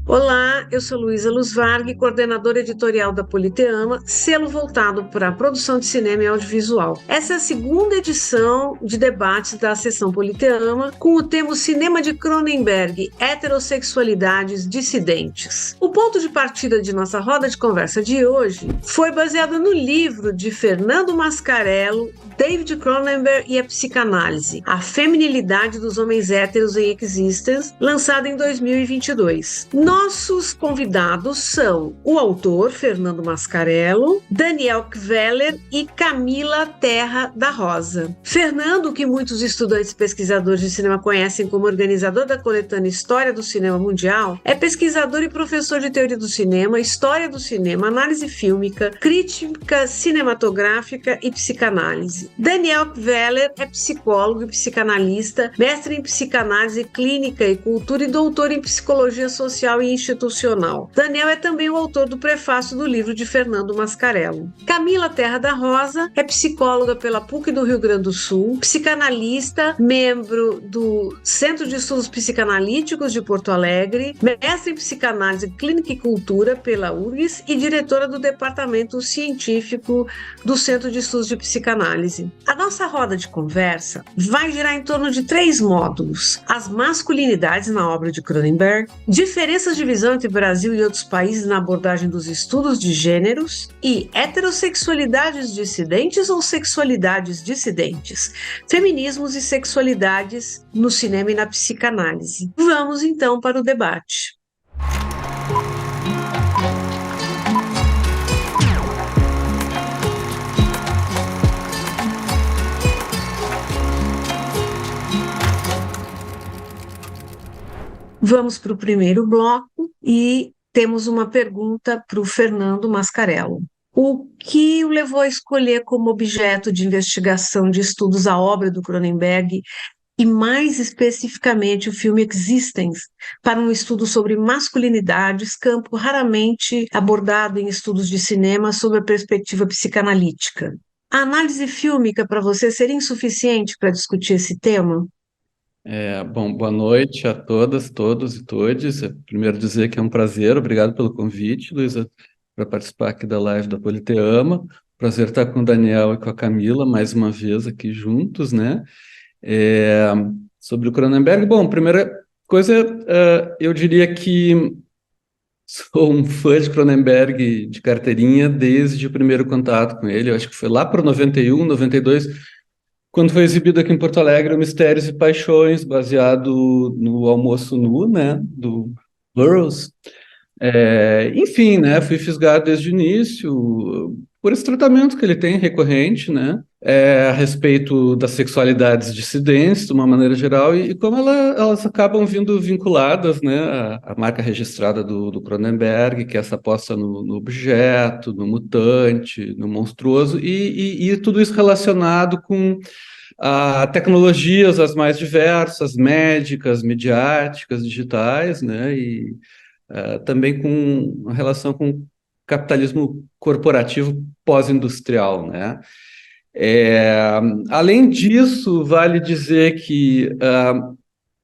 Olá, eu sou Luísa Luz Varg, coordenadora editorial da Politeama, selo voltado para a produção de cinema e audiovisual. Essa é a segunda edição de debates da sessão Politeama com o tema Cinema de Cronenberg, Heterossexualidades Dissidentes. O ponto de partida de nossa roda de conversa de hoje foi baseado no livro de Fernando Mascarello, David Cronenberg e a Psicanálise, A Feminilidade dos Homens Héteros em Existence, lançado em 2022. Nossos convidados são o autor, Fernando Mascarello, Daniel Kveler e Camila Terra da Rosa. Fernando, que muitos estudantes e pesquisadores de cinema conhecem como organizador da coletânea História do Cinema Mundial, é pesquisador e professor de teoria do cinema, história do cinema, análise fílmica, crítica cinematográfica e psicanálise. Daniel Kveler é psicólogo e psicanalista, mestre em psicanálise clínica e cultura e doutor em psicologia social e institucional. Daniel é também o autor do prefácio do livro de Fernando Mascarello. Camila Terra da Rosa é psicóloga pela PUC do Rio Grande do Sul, psicanalista, membro do Centro de Estudos Psicanalíticos de Porto Alegre, mestre em psicanálise clínica e cultura pela URGS e diretora do Departamento Científico do Centro de Estudos de Psicanálise. A nossa roda de conversa vai girar em torno de 3 módulos: as masculinidades na obra de Cronenberg, diferenças de visão entre Brasil e outros países na abordagem dos estudos de gêneros e heterossexualidades dissidentes ou sexualidades dissidentes, feminismos e sexualidades no cinema e na psicanálise. Vamos então para o debate. Vamos para o primeiro bloco e temos uma pergunta para o Fernando Mascarello. O que o levou a escolher como objeto de investigação de estudos a obra do Cronenberg e, mais especificamente, o filme Existence, para um estudo sobre masculinidades, campo raramente abordado em estudos de cinema sob a perspectiva psicanalítica? A análise fílmica para você seria insuficiente para discutir esse tema? Bom, boa noite a todas, todos e todes. Primeiro dizer que é um prazer, obrigado pelo convite, Luísa, para participar aqui da live da Politeama. Prazer estar com o Daniel e com a Camila mais uma vez aqui juntos, né? É, Sobre o Cronenberg, bom, primeira coisa, eu diria que sou um fã de Cronenberg de carteirinha desde o primeiro contato com ele. Eu acho que foi lá para 91, 92, quando foi exibido aqui em Porto Alegre o Mistérios e Paixões, baseado no Almoço Nu, né, do Burroughs. Enfim, né, fui fisgado desde o início por esse tratamento que ele tem recorrente, né, a respeito das sexualidades dissidentes, de uma maneira geral, e como elas acabam vindo vinculadas, né, à marca registrada do Cronenberg, que é essa aposta no objeto, no mutante, no monstruoso, e tudo isso relacionado com tecnologias as mais diversas, médicas, midiáticas, digitais, né, e também com relação com o capitalismo corporativo pós-industrial, né? É, Além disso, vale dizer que,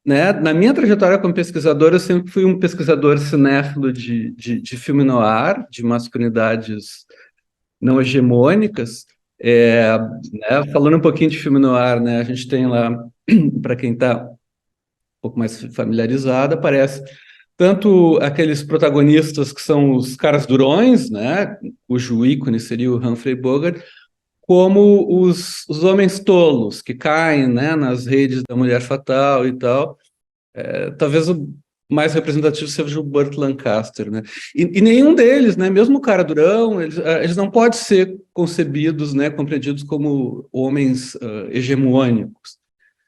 né, na minha trajetória como pesquisador, eu sempre fui um pesquisador cinéfilo de filme noir, de masculinidades não hegemônicas. Falando um pouquinho de filme noir, né, a gente tem lá, para quem está um pouco mais familiarizado, aparece tanto aqueles protagonistas que são os caras durões, né, cujo ícone seria o Humphrey Bogart, como os homens tolos que caem, né, nas redes da mulher fatal e tal. Talvez o mais representativo seja o Burt Lancaster, né? E nenhum deles, né, mesmo o cara durão, eles não podem ser concebidos, né, compreendidos como homens hegemônicos.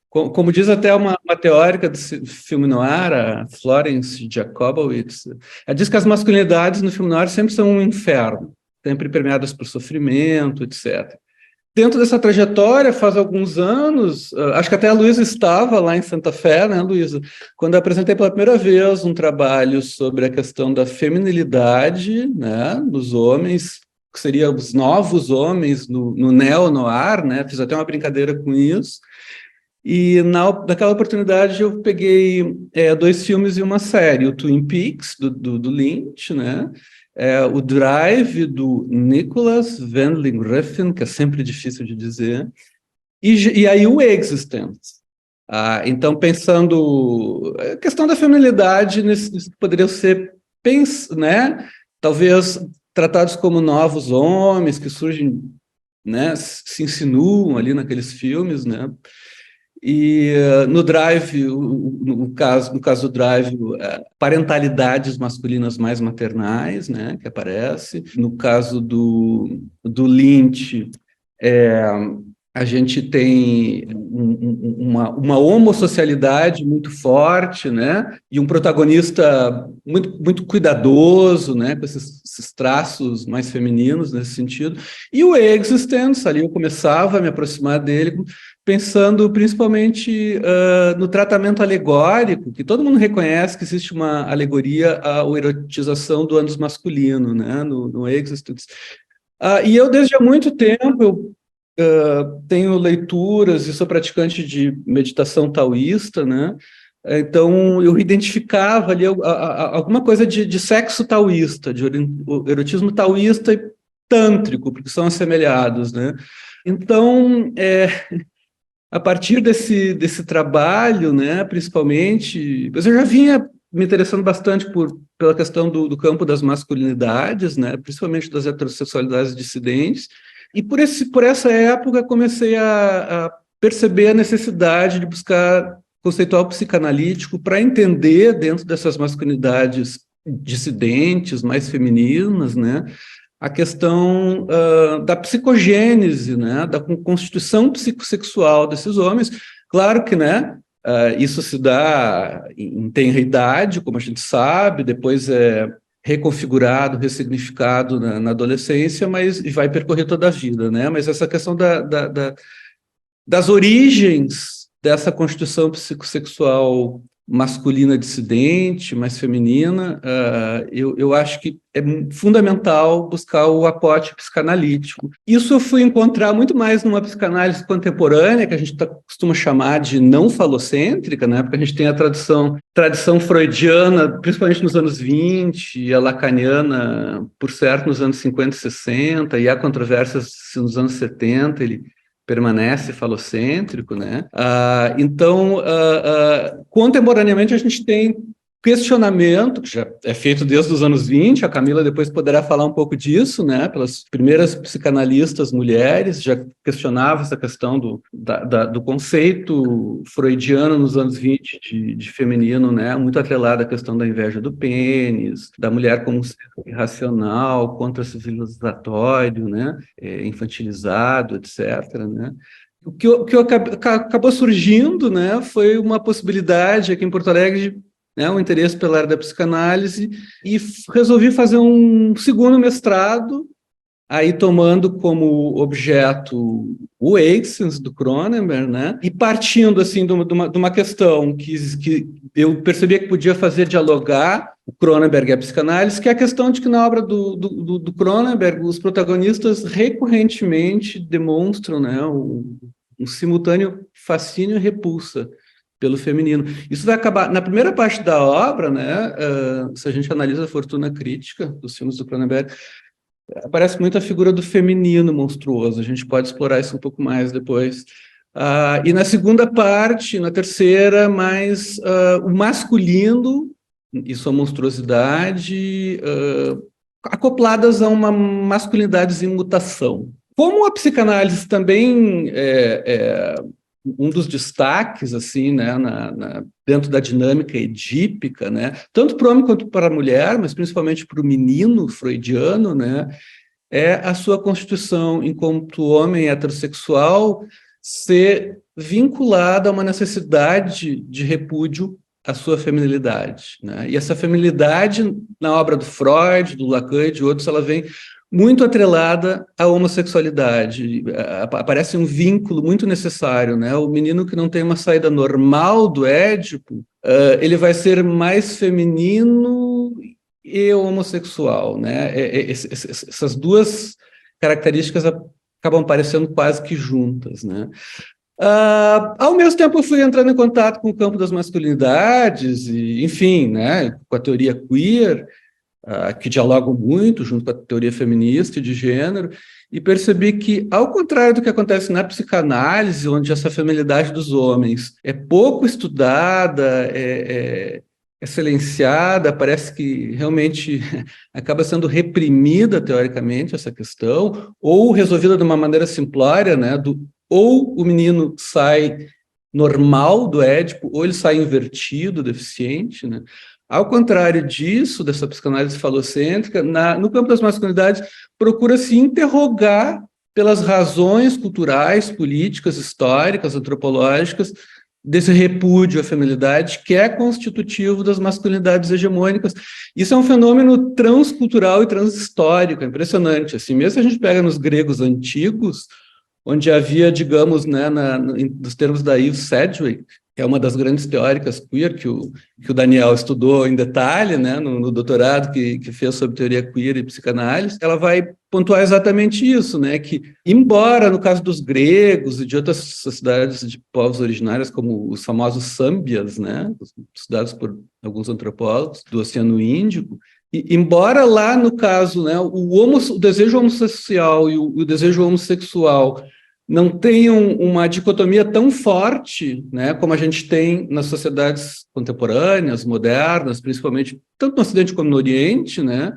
Como diz até uma teórica do filme noir, a Florence Jacobowitz, ela diz que as masculinidades no filme noir sempre são um inferno, sempre permeadas por sofrimento, etc. Dentro dessa trajetória, faz alguns anos, acho que até a Luísa estava lá em Santa Fé, né, Luísa? Quando eu apresentei pela primeira vez um trabalho sobre a questão da feminilidade, né, nos homens, que seriam os novos homens no neo-noir, né? Fiz até uma brincadeira com isso. E naquela oportunidade eu peguei 2 filmes e uma série, o Twin Peaks, do Lynch, né? O Drive, do Nicholas Winding Refn, que é sempre difícil de dizer, e aí o Existence. Então, pensando a questão da feminilidade, nisso poderiam ser, né? Talvez tratados como novos homens que surgem, né? Se insinuam ali naqueles filmes, né? E no Drive, no caso do Drive, parentalidades masculinas mais maternais, né, que aparece. No caso do Lynch, é, a gente tem uma homossocialidade muito forte, né, e um protagonista muito cuidadoso, né, com esses traços mais femininos nesse sentido. E o Existence, ali eu começava a me aproximar dele pensando principalmente no tratamento alegórico, que todo mundo reconhece que existe uma alegoria à erotização do ânus masculino, né, no Existence. E eu, desde há muito tempo, tenho leituras e sou praticante de meditação taoísta, né, então eu identificava ali alguma coisa de sexo taoísta, de erotismo taoísta e tântrico, porque são assemelhados, né. Então, a partir desse trabalho, né, principalmente, eu já vinha me interessando bastante pela questão do campo das masculinidades, né, principalmente das heterossexualidades dissidentes, e por essa época comecei a perceber a necessidade de buscar conceitual psicanalítico para entender, dentro dessas masculinidades dissidentes, mais femininas, né, a questão da psicogênese, né, da constituição psicossexual desses homens. Claro que, né, isso se dá em tenra idade, como a gente sabe, depois é reconfigurado, ressignificado na adolescência, mas e vai percorrer toda a vida, né? Mas essa questão das origens dessa constituição psicossexual masculina dissidente, mais feminina, eu acho que é fundamental buscar o aporte psicanalítico. Isso eu fui encontrar muito mais numa psicanálise contemporânea, que a gente costuma chamar de não falocêntrica, né? Porque a gente tem a tradição freudiana, principalmente nos anos 20, e a lacaniana, por certo, nos anos 50 e 60, e há controvérsias se nos anos 70 ele permanece falocêntrico, né? Então, contemporaneamente, a gente tem questionamento, que já é feito desde os anos 20, a Camila depois poderá falar um pouco disso, né? Pelas primeiras psicanalistas mulheres, já questionava essa questão do conceito freudiano nos anos 20 de feminino, né? Muito atrelada à questão da inveja do pênis, da mulher como um ser irracional, contra-civilizatório, né? Infantilizado, etc., né? O que acabou surgindo, né, foi uma possibilidade aqui em Porto Alegre, né, um interesse pela área da psicanálise, e resolvi fazer um segundo mestrado, aí tomando como objeto o Existence, do Cronenberg, né, e partindo assim, de uma questão que eu percebia que podia fazer dialogar o Cronenberg e a psicanálise, que é a questão de que na obra do Cronenberg, os protagonistas recorrentemente demonstram, né, um simultâneo fascínio e repulsa pelo feminino. Isso vai acabar, na primeira parte da obra, né, se a gente analisa a fortuna crítica dos filmes do Cronenberg, aparece muito a figura do feminino monstruoso, a gente pode explorar isso um pouco mais depois. E na segunda parte, na terceira, mais o masculino e sua monstruosidade, acopladas a uma masculinidade em mutação. Como a psicanálise também um dos destaques, assim, né, dentro da dinâmica edípica, né, tanto para o homem quanto para a mulher, mas principalmente para o menino freudiano, né, é a sua constituição enquanto homem heterossexual ser vinculada a uma necessidade de repúdio à sua feminilidade, né? E essa feminilidade, na obra do Freud, do Lacan e de outros, ela vem muito atrelada à homossexualidade. Aparece um vínculo muito necessário, né? O menino que não tem uma saída normal do Édipo, ele vai ser mais feminino e homossexual, né? Essas duas características acabam parecendo quase que juntas, né? Ao mesmo tempo, eu fui entrando em contato com o campo das masculinidades, e, enfim, né, com a teoria queer, que dialogam muito junto com a teoria feminista e de gênero, e percebi que, ao contrário do que acontece na psicanálise, onde essa feminilidade dos homens é pouco estudada, é silenciada, parece que realmente acaba sendo reprimida teoricamente essa questão, ou resolvida de uma maneira simplória, né, ou o menino sai normal do Édipo, ou ele sai invertido, deficiente, né? Ao contrário disso, dessa psicanálise falocêntrica, no campo das masculinidades, procura-se interrogar pelas razões culturais, políticas, históricas, antropológicas, desse repúdio à feminilidade, que é constitutivo das masculinidades hegemônicas. Isso é um fenômeno transcultural e transhistórico, é impressionante. Assim, mesmo se a gente pega nos gregos antigos, onde havia, digamos, né, nos termos da Eve Sedgwick, que é uma das grandes teóricas queer que o Daniel estudou em detalhe, né, no doutorado que fez sobre teoria queer e psicanálise, ela vai pontuar exatamente isso, né, que, embora no caso dos gregos e de outras sociedades de povos originários, como os famosos sâmbias, né, estudados por alguns antropólogos do Oceano Índico, e, embora lá, no caso, né, o desejo homossexual e o desejo homossexual não tenham uma dicotomia tão forte, né, como a gente tem nas sociedades contemporâneas, modernas, principalmente tanto no Ocidente como no Oriente, né,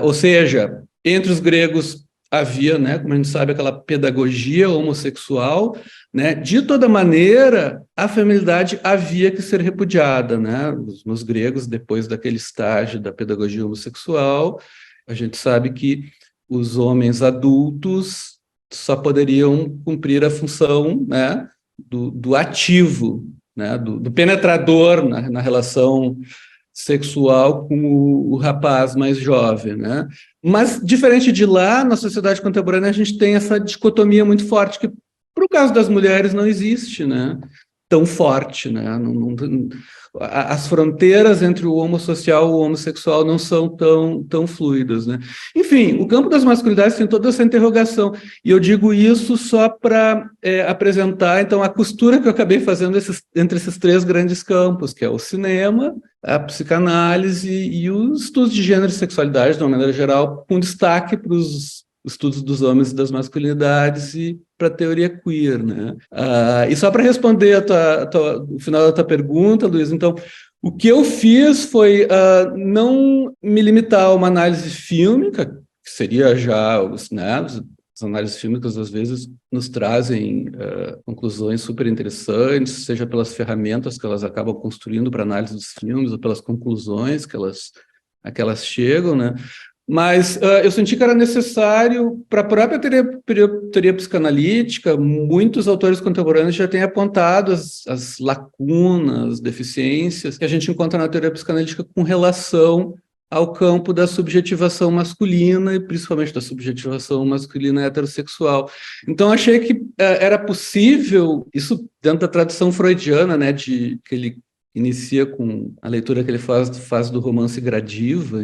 ou seja, entre os gregos havia, né, como a gente sabe, aquela pedagogia homossexual, né, de toda maneira, a feminilidade havia que ser repudiada, né, nos gregos, depois daquele estágio da pedagogia homossexual, a gente sabe que os homens adultos só poderiam cumprir a função, né, do ativo, né, do penetrador na relação sexual com o rapaz mais jovem, né? Mas, diferente de lá, na sociedade contemporânea, a gente tem essa dicotomia muito forte, que, para o caso das mulheres, não existe, né? Tão forte, né? As fronteiras entre o homossocial e o homossexual não são tão fluidas, né? Enfim, o campo das masculinidades tem toda essa interrogação, e eu digo isso só para apresentar, então, a costura que eu acabei fazendo entre esses três grandes campos, que é o cinema, a psicanálise e os estudos de gênero e sexualidade, de uma maneira geral, com destaque para os estudos dos homens e das masculinidades e para a teoria queer, né? E só para responder o final da tua pergunta, Luiz, então, o que eu fiz foi não me limitar a uma análise fílmica, que seria já né, as análises fílmicas, às vezes, nos trazem conclusões super interessantes, seja pelas ferramentas que elas acabam construindo para análise dos filmes, ou pelas conclusões a que elas chegam, né? Mas eu senti que era necessário, para a própria teoria psicanalítica, muitos autores contemporâneos já têm apontado as lacunas, deficiências que a gente encontra na teoria psicanalítica com relação ao campo da subjetivação masculina, e principalmente da subjetivação masculina heterossexual. Então, achei que era possível, isso dentro da tradição freudiana, né, que ele inicia com a leitura que ele faz do romance Gradiva,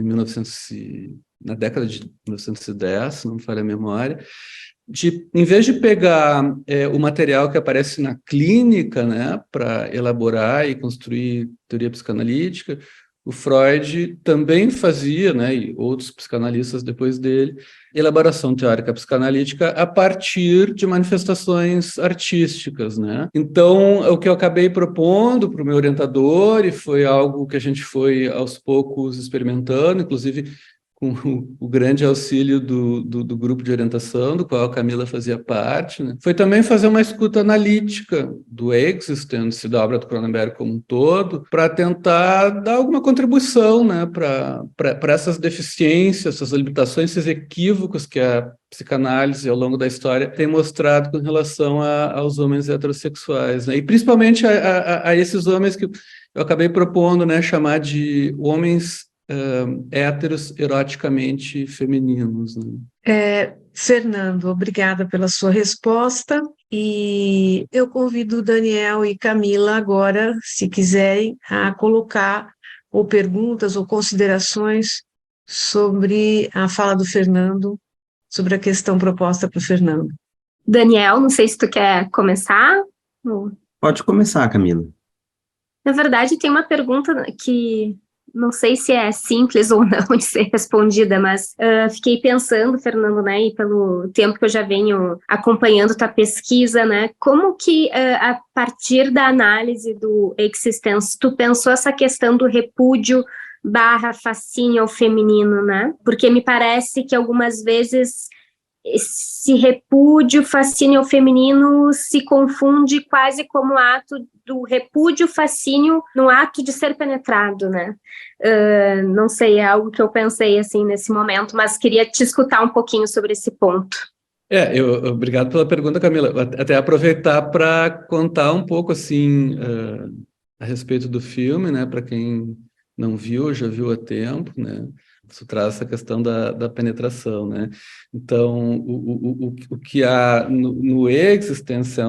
na década de 1910, se não me falha a memória, em vez de pegar o material que aparece na clínica, né, para elaborar e construir teoria psicanalítica, o Freud também fazia, né, e outros psicanalistas depois dele, elaboração teórica psicanalítica a partir de manifestações artísticas, né? Então, o que eu acabei propondo para o meu orientador, e foi algo que a gente foi aos poucos experimentando, inclusive com o grande auxílio do grupo de orientação, do qual a Camila fazia parte, né? Foi também fazer uma escuta analítica do Existence, da obra do Cronenberg como um todo, para tentar dar alguma contribuição, né, para essas deficiências, essas limitações, esses equívocos que a psicanálise, ao longo da história, tem mostrado com relação aos homens heterossexuais, né? E principalmente a esses homens que eu acabei propondo, né, chamar de homens héteros eroticamente femininos, né? Fernando, obrigada pela sua resposta. E eu convido o Daniel e Camila agora, se quiserem, a colocar ou perguntas ou considerações sobre a fala do Fernando, sobre a questão proposta para o Fernando. Daniel, não sei se tu quer começar. Bom, Pode começar, Camila. na verdade, tem uma pergunta que não sei se é simples ou não de ser respondida, mas fiquei pensando, Fernando, né, e pelo tempo que eu já venho acompanhando tua pesquisa, né, como que a partir da análise do Existence, tu pensou essa questão do repúdio barra fascínio ao feminino, né? Porque me parece que algumas vezes esse repúdio, fascínio ao feminino se confunde quase como ato do repúdio, fascínio no ato de ser penetrado, né? Não sei, é algo que eu pensei assim nesse momento, mas queria te escutar um pouquinho sobre esse ponto. Obrigado pela pergunta, Camila. Até aproveitar para contar um pouco assim a respeito do filme, né? Para quem não viu, já viu há tempo, né? Isso traz essa questão da penetração, né? Então, o que há no Existence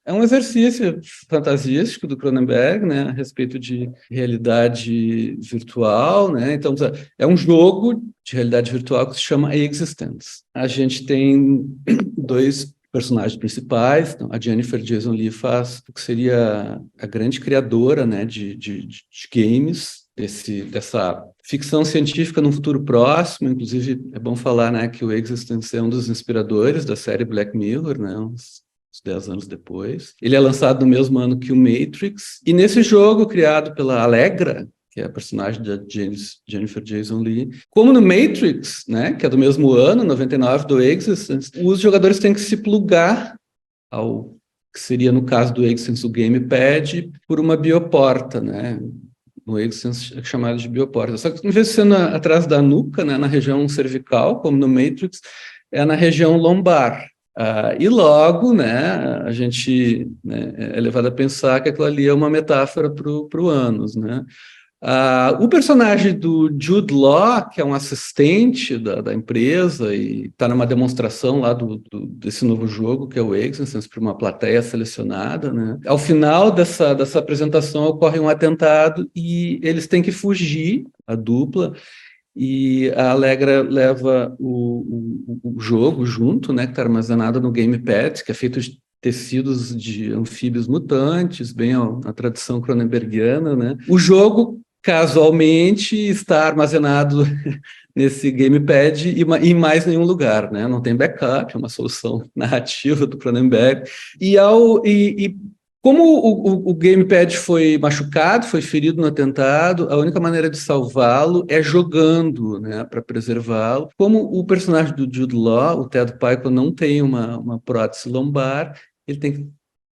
é um exercício fantasístico do Cronenberg, né? A respeito de realidade virtual, né? Então, é um jogo de realidade virtual que se chama Existence. A gente tem dois personagens principais. Então, a Jennifer Jason Leigh faz o que seria a grande criadora, né, de games, dessa ficção científica num futuro próximo. Inclusive, é bom falar, né, que o Existence é um dos inspiradores da série Black Mirror, né, uns 10 anos depois. Ele é lançado no mesmo ano que o Matrix. E nesse jogo, criado pela Allegra, que é a personagem da Jennifer Jason Leigh. Como no Matrix, né, que é do mesmo ano, 99, do Existence, os jogadores têm que se plugar ao que seria, no caso do Existence, o gamepad, por uma bioporta, né? No Existence é chamado de bioporta. Só que, em vez de ser atrás da nuca, né, na região cervical, como no Matrix, é na região lombar. E logo, né, a gente, né, é levado a pensar que aquilo ali é uma metáfora para o ânus, né? O personagem do Jude Law, que é um assistente da empresa e está numa demonstração lá desse novo jogo, que é o Existence, para uma plateia selecionada, né? Ao final dessa apresentação ocorre um atentado e eles têm que fugir, a dupla, e a Allegra leva o jogo junto, né, que está armazenado no gamepad, que é feito de tecidos de anfíbios mutantes, bem a tradição cronenbergiana, né? O jogo casualmente está armazenado nesse gamepad e em mais nenhum lugar, né? Não tem backup, é uma solução narrativa do Cronenberg. Como o gamepad foi machucado, foi ferido no atentado, a única maneira de salvá-lo é jogando, né, para preservá-lo. Como o personagem do Jude Law, o Ted Pico, não tem uma prótese lombar, ele tem que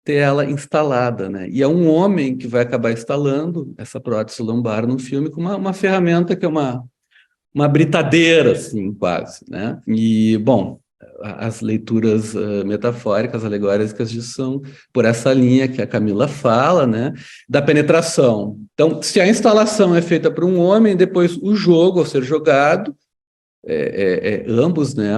ter ela instalada, né? E é um homem que vai acabar instalando essa prótese lombar no filme com uma ferramenta que é uma britadeira, assim, quase, né? E, bom, as leituras metafóricas, alegóricas disso são por essa linha que a Camila fala, né? Da penetração. Então, se a instalação é feita por um homem, depois o jogo, ao ser jogado, ambos, né?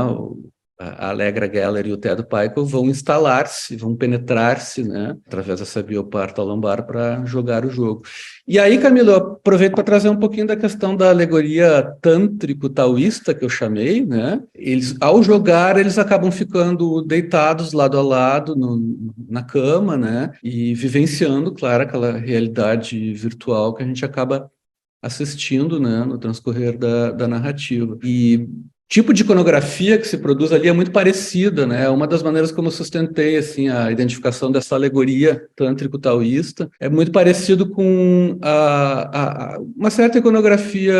A Allegra Geller e o Ted Pico vão instalar-se, vão penetrar-se, né, através dessa bioporta lombar para jogar o jogo. E aí, Camilo, eu aproveito para trazer um pouquinho da questão da alegoria tântrico-taoísta que eu chamei, né? Eles, ao jogar, eles acabam ficando deitados lado a lado na cama, né? E vivenciando, claro, aquela realidade virtual que a gente acaba assistindo, né, no transcorrer da narrativa. E tipo de iconografia que se produz ali é muito parecida, né? Uma das maneiras como eu sustentei assim a identificação dessa alegoria tântrico-taoísta é muito parecido com uma certa iconografia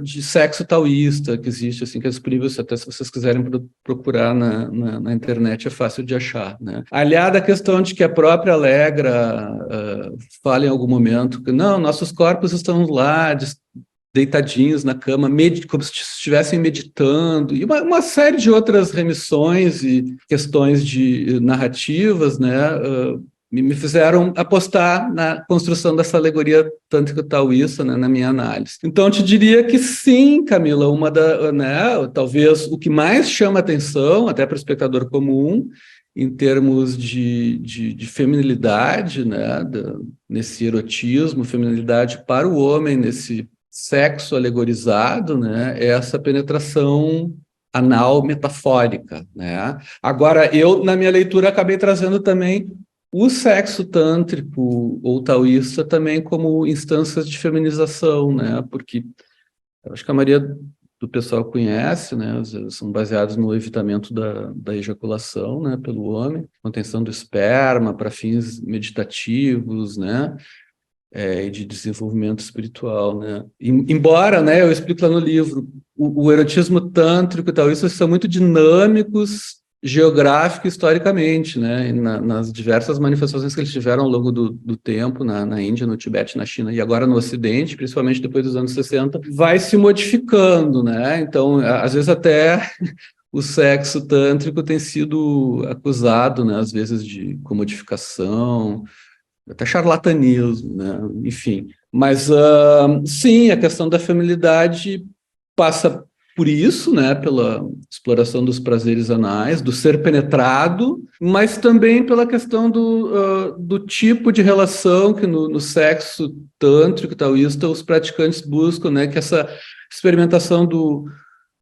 de sexo taoísta que existe, assim, que é disponível, até se vocês quiserem procurar na internet, é fácil de achar, né? Aliada à questão de que a própria Allegra fala em algum momento que não, nossos corpos estão lá deitadinhos na cama, como se estivessem meditando, e uma série de outras remissões e questões de narrativas, né, me fizeram apostar na construção dessa alegoria tântrico-taoísta, né, na minha análise. Então, eu te diria que sim, Camila, né, talvez o que mais chama atenção, até para o espectador comum, em termos de feminilidade, né, nesse erotismo, feminilidade para o homem, nesse sexo alegorizado, né, é essa penetração anal metafórica, né? Agora, eu, na minha leitura, acabei trazendo também o sexo tântrico ou taoísta também como instâncias de feminização, né? Porque eu acho que a maioria do pessoal conhece, né? São baseados no evitamento da ejaculação, né? Pelo homem, contenção do esperma para fins meditativos, né? E de desenvolvimento espiritual, né? Embora, né? Eu explico lá no livro, o erotismo tântrico e tal, isso são muito dinâmicos geográfico e historicamente, né? E nas diversas manifestações que eles tiveram ao longo do tempo, na Índia, no Tibete, na China e agora no Ocidente, principalmente depois dos anos 60, vai se modificando, né? Então, às vezes até o sexo tântrico tem sido acusado, né? Às vezes de comodificação, até charlatanismo, né? Enfim. Mas, sim, a questão da feminilidade passa por isso, né? Pela exploração dos prazeres anais, do ser penetrado, mas também pela questão do tipo de relação que no sexo tântrico taoísta os praticantes buscam, né? Que essa experimentação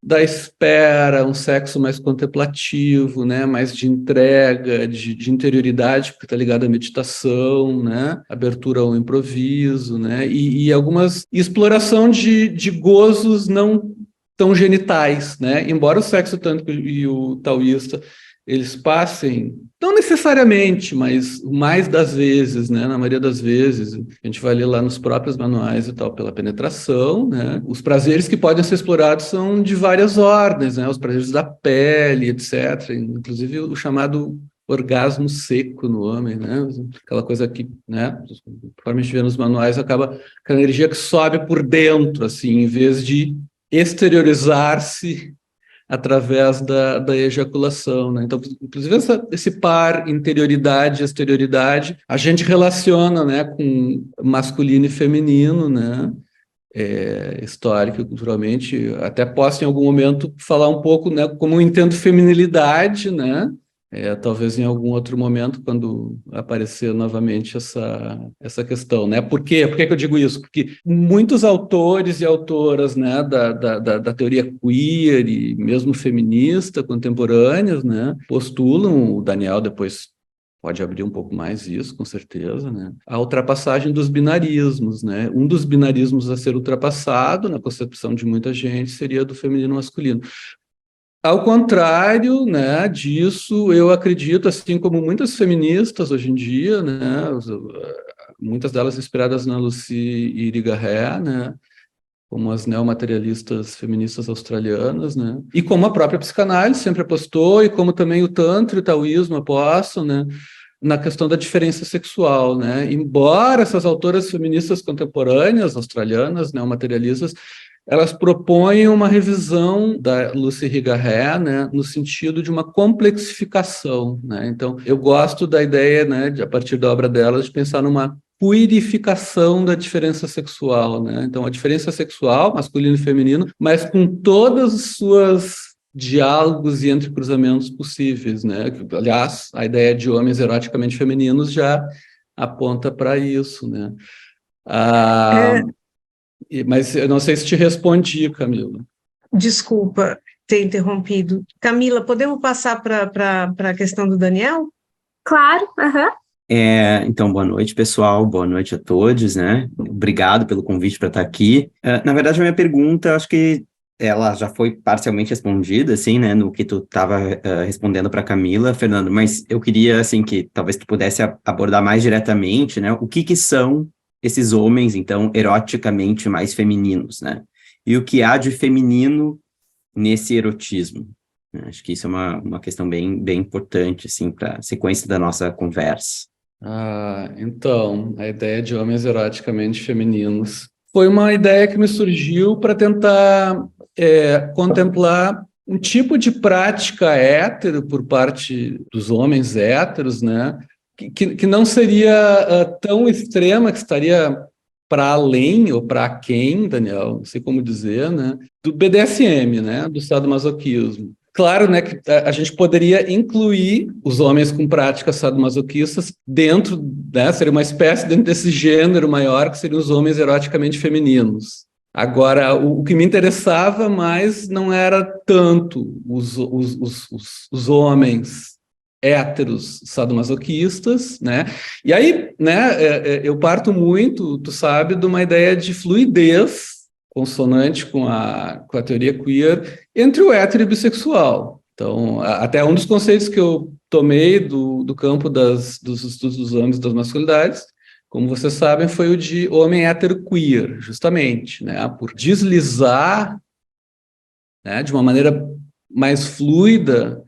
da espera, um sexo mais contemplativo, né, mais de entrega, de interioridade, porque está ligado à meditação, né, abertura ao improviso, né, e algumas exploração de gozos não tão genitais, né, embora o sexo tântrico e o taoísta eles passem, não necessariamente, mas mais das vezes, né, na maioria das vezes, a gente vai ler lá nos próprios manuais e tal, pela penetração, né, os prazeres que podem ser explorados são de várias ordens, né, os prazeres da pele, etc., inclusive o chamado orgasmo seco no homem, né, aquela coisa que, né, conforme a gente vê nos manuais, acaba aquela energia que sobe por dentro, assim, em vez de exteriorizar-se através da ejaculação, né? Então, inclusive, esse par interioridade e exterioridade, a gente relaciona, né, com masculino e feminino, né? Histórico, culturalmente, até posso, em algum momento, falar um pouco, né, como eu entendo feminilidade, né? Talvez em algum outro momento, quando aparecer novamente essa questão, né? Por quê? Por que que eu digo isso? Porque muitos autores e autoras, né, da teoria queer e mesmo feminista contemporâneos, né, postulam, o Daniel depois pode abrir um pouco mais isso, com certeza, né? A ultrapassagem dos binarismos, né? Um dos binarismos a ser ultrapassado, na concepção de muita gente, seria do feminino masculino. Ao contrário, né, disso, eu acredito, assim como muitas feministas hoje em dia, né, muitas delas inspiradas na Lucy Irigaray, né, como as neomaterialistas feministas australianas, né, e como a própria psicanálise sempre apostou, e como também o Tantra e o Taoísmo apostam, né, na questão da diferença sexual, né, embora essas autoras feministas contemporâneas australianas, neomaterialistas, elas propõem uma revisão da Lucy Irigaray, né, no sentido de uma complexificação, né? Então, eu gosto da ideia, né, a partir da obra delas, de pensar numa purificação da diferença sexual, né? Então, a diferença sexual, masculino e feminino, mas com todas as suas diálogos e entrecruzamentos possíveis, né? Aliás, a ideia de homens eroticamente femininos já aponta para isso, né? Mas eu não sei se te respondi, Camila. Desculpa ter interrompido. Camila, podemos passar para a questão do Daniel? Claro, aham. Então, boa noite, pessoal, boa noite a todos, né? Obrigado pelo convite para estar aqui. Na verdade, a minha pergunta, acho que ela já foi parcialmente respondida, assim, né, no que tu estava respondendo para Camila, Fernando, mas eu queria, assim, que talvez tu pudesse abordar mais diretamente, né, o que são esses homens, então, eroticamente mais femininos, né? E o que há de feminino nesse erotismo? Acho que isso é uma questão bem, bem importante, assim, para a sequência da nossa conversa. Então, a ideia de homens eroticamente femininos foi uma ideia que me surgiu para tentar contemplar um tipo de prática hétero por parte dos homens héteros, né? Que não seria tão extrema, que estaria para além ou para quem, Daniel, não sei como dizer, né? Do BDSM, né? Do sadomasoquismo. Claro, né, que a gente poderia incluir os homens com práticas sadomasoquistas dentro, né, seria uma espécie dentro desse gênero maior, que seriam os homens eroticamente femininos. Agora, o que me interessava mais não era tanto os homens héteros sadomasoquistas, né? E aí, né, eu parto muito, tu sabe, de uma ideia de fluidez consonante com a teoria queer entre o hétero e o bissexual. Então, até um dos conceitos que eu tomei do campo dos estudos dos homens e das masculinidades, como vocês sabem, foi o de homem hétero queer, justamente, né? Por deslizar, né, de uma maneira mais fluida,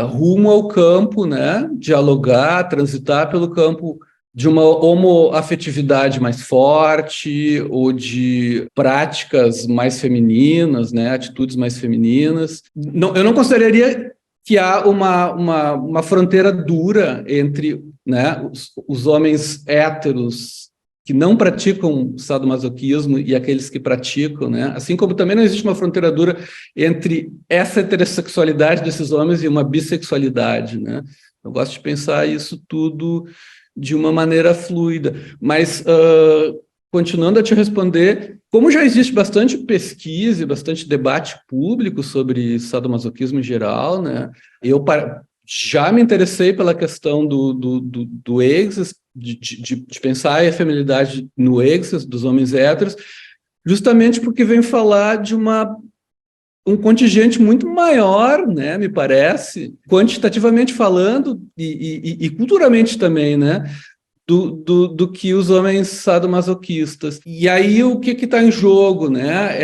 rumo ao campo, né, dialogar, transitar pelo campo de uma homoafetividade mais forte ou de práticas mais femininas, né, atitudes mais femininas. Não, eu não consideraria que há uma fronteira dura entre, né, os homens héteros que não praticam sadomasoquismo e aqueles que praticam, né? Assim como também não existe uma fronteira dura entre essa heterossexualidade desses homens e uma bissexualidade, né? Eu gosto de pensar isso tudo de uma maneira fluida. Mas, continuando a te responder, como já existe bastante pesquisa e bastante debate público sobre sadomasoquismo em geral, né? Eu já me interessei pela questão do êxtase, de pensar a feminilidade no êxtase dos homens héteros, justamente porque vem falar de um contingente muito maior, né, me parece, quantitativamente falando e culturalmente também, né, do que os homens sadomasoquistas. E aí o que está em jogo, né?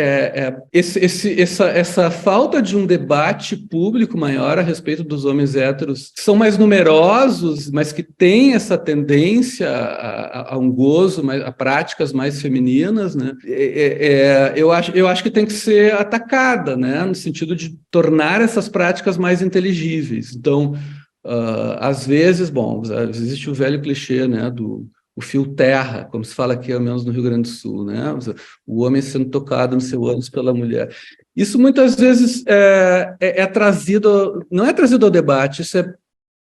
Essa falta de um debate público maior a respeito dos homens héteros, que são mais numerosos, mas que têm essa tendência a um gozo, a práticas mais femininas, né? Eu acho que tem que ser atacada, né? No sentido de tornar essas práticas mais inteligíveis. Então, às vezes, bom, existe o velho clichê, né, o fio terra, como se fala aqui, ao menos no Rio Grande do Sul, né, o homem sendo tocado no seu ânus pela mulher. Isso muitas vezes é trazido, não é trazido ao debate, isso é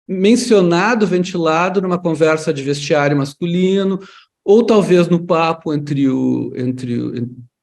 mencionado, ventilado numa conversa de vestiário masculino, ou talvez no papo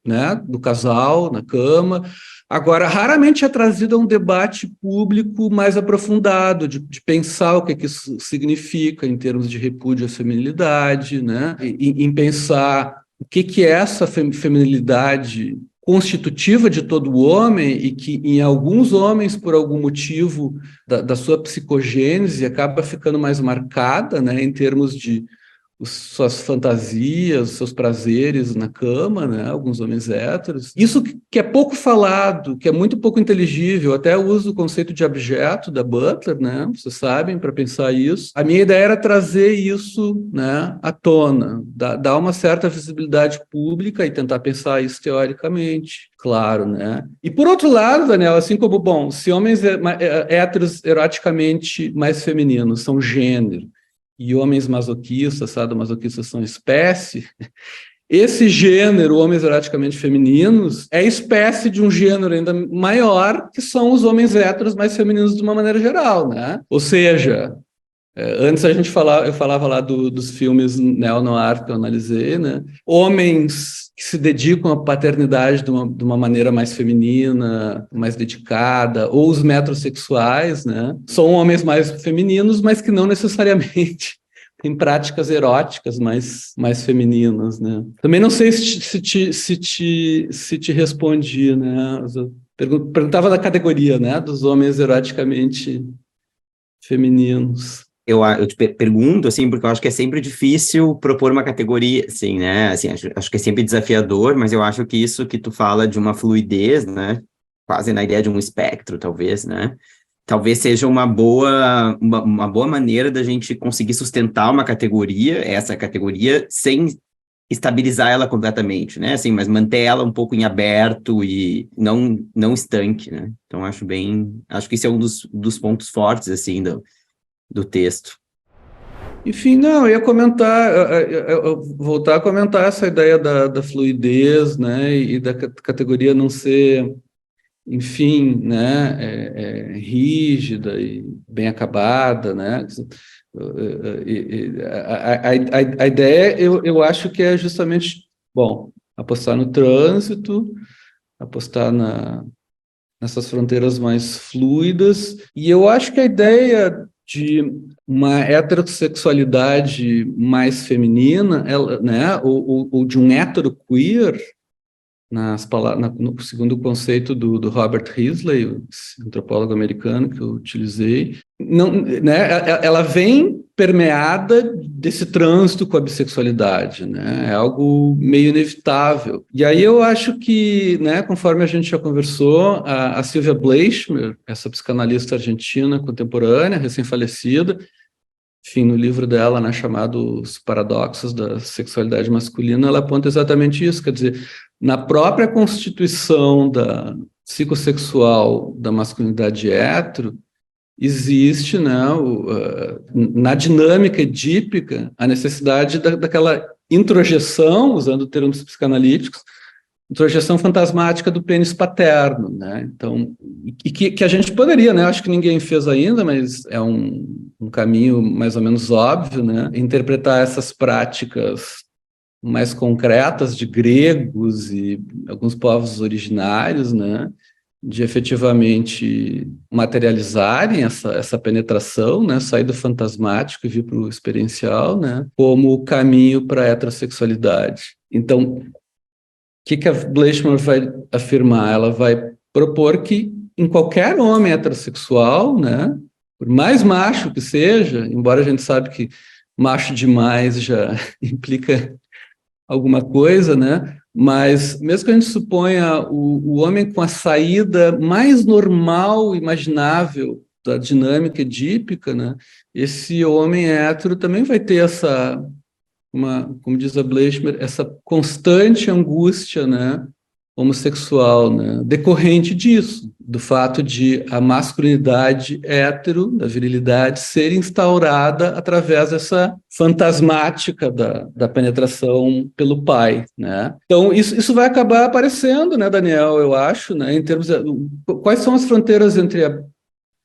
né, do casal, na cama. Agora, raramente é trazido a um debate público mais aprofundado, de pensar o que isso significa em termos de repúdio à feminilidade, né? Em pensar o que é essa feminilidade constitutiva de todo homem e que, em alguns homens, por algum motivo da sua psicogênese, acaba ficando mais marcada, né, em termos de suas fantasias, seus prazeres na cama, né? Alguns homens héteros. Isso que é pouco falado, que é muito pouco inteligível. Até eu uso o conceito de abjeto da Butler, né? Vocês sabem, para pensar isso. A minha ideia era trazer isso, né, à tona, dar uma certa visibilidade pública e tentar pensar isso teoricamente, claro, né? E por outro lado, Daniel, assim como, bom, se homens héteros eroticamente mais femininos são gênero, e homens masoquistas, sadomasoquistas são espécie, esse gênero, homens eroticamente femininos, é espécie de um gênero ainda maior, que são os homens héteros mais femininos de uma maneira geral, né? Ou seja, antes eu falava lá dos filmes neo-noir que eu analisei, né? Homens que se dedicam à paternidade de uma maneira mais feminina, mais dedicada, ou os metrosexuais, né? São homens mais femininos, mas que não necessariamente têm práticas eróticas mais femininas, né? Também não sei se te respondi, né? Eu perguntava da categoria, né? Dos homens eroticamente femininos. Eu te pergunto, assim, porque eu acho que é sempre difícil propor uma categoria, assim, né? Assim, acho que é sempre desafiador, mas eu acho que isso que tu fala de uma fluidez, né? Quase na ideia de um espectro, talvez, né? Talvez seja uma boa maneira da gente conseguir sustentar essa categoria, sem estabilizar ela completamente, né? Assim, mas manter ela um pouco em aberto e não estanque, né? Então, acho que esse é um dos pontos fortes, assim, do texto. Enfim, não, eu ia comentar, eu voltar a comentar essa ideia da fluidez, né, e da categoria não ser, enfim, né, rígida e bem acabada, né. A ideia, eu acho que é justamente, bom, apostar no trânsito, apostar nessas fronteiras mais fluidas, e eu acho que a ideia de uma heterossexualidade mais feminina, né, ou de um heteroqueer, no segundo o conceito do Robert Risley, o antropólogo americano que eu utilizei, não, né, ela vem permeada desse trânsito com a bissexualidade, né, é algo meio inevitável. E aí eu acho que, né, conforme a gente já conversou, a Sylvia Bleichmer, essa psicanalista argentina contemporânea, recém-falecida, enfim, no livro dela, né, chamado Os Paradoxos da Sexualidade Masculina, ela aponta exatamente isso, quer dizer, na própria constituição da psicossexual da masculinidade hétero, existe, né, na dinâmica edípica, a necessidade daquela introjeção, usando termos psicanalíticos, introjeção fantasmática do pênis paterno, né? Então, e que a gente poderia, né? Acho que ninguém fez ainda, mas é um caminho mais ou menos óbvio, né? Interpretar essas práticas mais concretas de gregos e alguns povos originários, né? De efetivamente materializarem essa penetração, né? Sair do fantasmático e vir para o experiencial, né? Como caminho para a heterossexualidade. Então, o que a Bleichmer vai afirmar? Ela vai propor que em qualquer homem heterossexual, né, por mais macho que seja, embora a gente sabe que macho demais já implica alguma coisa, né, mas mesmo que a gente suponha o homem com a saída mais normal imaginável da dinâmica edípica, né, esse homem hétero também vai ter como diz a Bleichmer, essa constante angústia, né, homossexual, né, decorrente disso, do fato de a masculinidade hétero, da virilidade, ser instaurada através dessa fantasmática da penetração pelo pai, né. Então, isso vai acabar aparecendo, né, Daniel, eu acho, né, em termos quais são as fronteiras entre